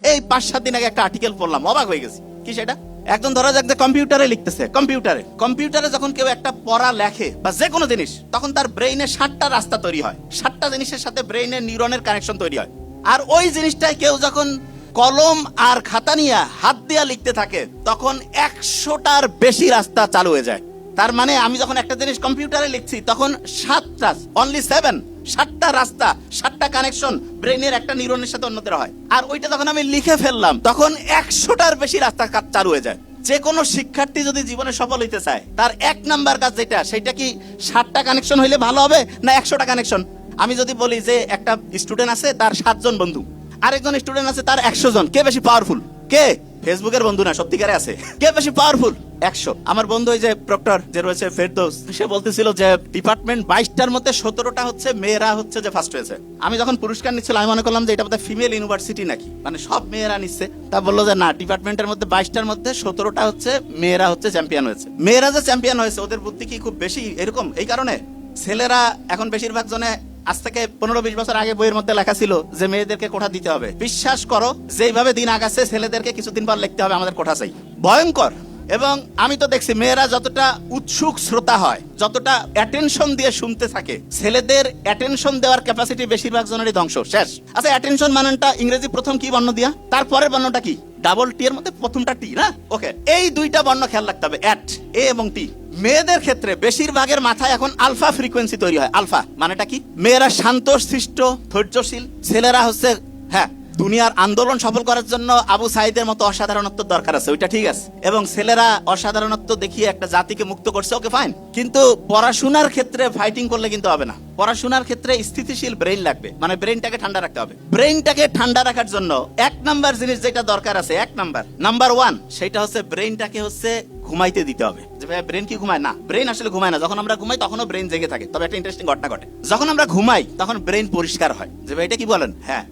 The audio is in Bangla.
এই 5-7 দিন আগে একটা আর্টিকেল পড়লাম, অবাক হয়ে গেছি। কি সেটা? একজন ধরা যাক যে কম্পিউটারে লিখতেছে, কম্পিউটারে যখন কেউ একটা পড়া লেখে বা যে কোনো জিনিস, তখন তার ব্রেইনে 7টা রাস্তা তৈরি হয়, 7টা জিনিসের সাথে ব্রেইনের নিউরনের কানেকশন তৈরি হয়। আর ওই জিনিসটাই কেউ যখন কলম আর খাতা নিয়ে হাত দিয়ে লিখতে থাকে, তখন 100টার বেশি রাস্তা চালু হয়ে যায়। তার মানে আমি যখন একটা জিনিস কম্পিউটারে লিখছি, তখন 7টা রাস্তা, 7টা কানেকশন ব্রেইনের একটা নিউরনের সাথে অন্যদের হয়। আর ওইটা যখন আমি লিখে ফেললাম, তখন 100টার বেশি রাস্তা চালু হয়ে যায়। যে কোনো শিক্ষার্থী যদি জীবনে সফল হইতে চায়, তার 1 নাম্বার কাজ যেটা, সেটা কি 7টা কানেকশন হইলে ভালো হবে না 100টা কানেকশন? আমি যদি বলি যে একটা স্টুডেন্ট আছে তার 7 জন বন্ধু, আরেকজন স্টুডেন্ট আছে তার 100 জন, কে বেশি পাওয়ারফুল? কে? ফেসবুকের বন্ধু না, সত্যিকারে আছে। কে বেশি পাওয়ারফুল? 100। আমার বন্ধু ওই যে প্রক্টর যে রয়েছে ফেরদৌস, সে বলতেছিল যে ডিপার্টমেন্ট 22টার মধ্যে 17টা হচ্ছে মেয়েরা হচ্ছে যে ফার্স্ট হয়েছে। আমি যখন পুরস্কার নিচ্ছিল, আমি মনে করলাম যে এটা বোধহয় ফিমেল ইউনিভার্সিটি নাকি, মানে সব মেয়েরা নিচ্ছে। তা বললো যে না, ডিপার্টমেন্টের মধ্যে 22টার মধ্যে 17টা হচ্ছে মেয়েরা হচ্ছে চ্যাম্পিয়ন হয়েছে। মেয়েরা যে চ্যাম্পিয়ন হয়েছে, ওদের বুদ্ধি কি খুব বেশি এরকম? এই কারণে ছেলেরা এখন বেশিরভাগ জনে, আজ থেকে 15-20 বছর আগে বইয়ের মধ্যে লেখা ছিল যে মেয়েদেরকে কোঠা দিতে হবে। বিশ্বাস করো, যেভাবে দিন আগাচ্ছে ছেলেদেরকে কিছুদিন পর লিখতে হবে আমাদের কোঠা চাই। ভয়ঙ্কর। এবং আমি তো দেখছি মেয়েরা যতটা উৎসুক শ্রোতা হয়, যতটা অ্যাটেনশন দিয়ে শুনতে থাকে, ছেলেদের অ্যাটেনশন দেওয়ার ক্যাপাসিটি বেশিরভাগ জনেরই ধ্বংস, শেষ। আচ্ছা, অ্যাটেনশন মানেটা ইংরেজি প্রথম কি বর্ণ দিয়া, তারপরের বর্ণটা কি? ডাবল টি এর মধ্যে প্রথমটা টি না? ওকে, এই দুইটা বর্ণ খেয়াল রাখতে হবে, অ্যাট, এ এবং টি। মেয়েদের ক্ষেত্রে বেশিরভাগের মাথায় এখন আলফা ফ্রিকোয়েন্সি তৈরি হয়। আলফা মানেটা কি? মেয়েরা শান্ত শিষ্ট ধৈর্যশীল, ছেলেরা হচ্ছে, হ্যাঁ, দুনিয়ার আন্দোলন সফল করার জন্য আবু সাইদের মতো অসাধারণত্ব দরকার আছে, ওইটা ঠিক আছে। এবং ছেলেরা অসাধারণত্ব দেখিয়ে একটা জাতিকে মুক্ত করছে, ওকে ফাইন। কিন্তু পড়াশোনার ক্ষেত্রে ফাইটিং করলে কিন্তু হবে না। পড়াশোনার ক্ষেত্রে স্থিতিশীল ব্রেইন লাগবে, মানে ব্রেইনটাকে ঠান্ডা রাখতে হবে। ব্রেইনটাকে ঠান্ডা রাখার জন্য 1 নাম্বার জিনিস যেটা দরকার আছে, নাম্বার 1, সেটা হচ্ছে ব্রেইনটাকে হচ্ছে ঘুমাইতে দিতে হবে। যে ভাই ব্রেন কি ঘুমায়? না, ব্রেন আসলে ঘুমায় না। যখন আমরা ঘুমাই তখনও ব্রেন জেগে থাকে। তবে একটা ইন্টারেস্টিং ঘটনা ঘটে, যখন আমরা ঘুমাই তখন ব্রেন পরিষ্কার হয়। যে ভাই এটা কি বলেন? হ্যাঁ।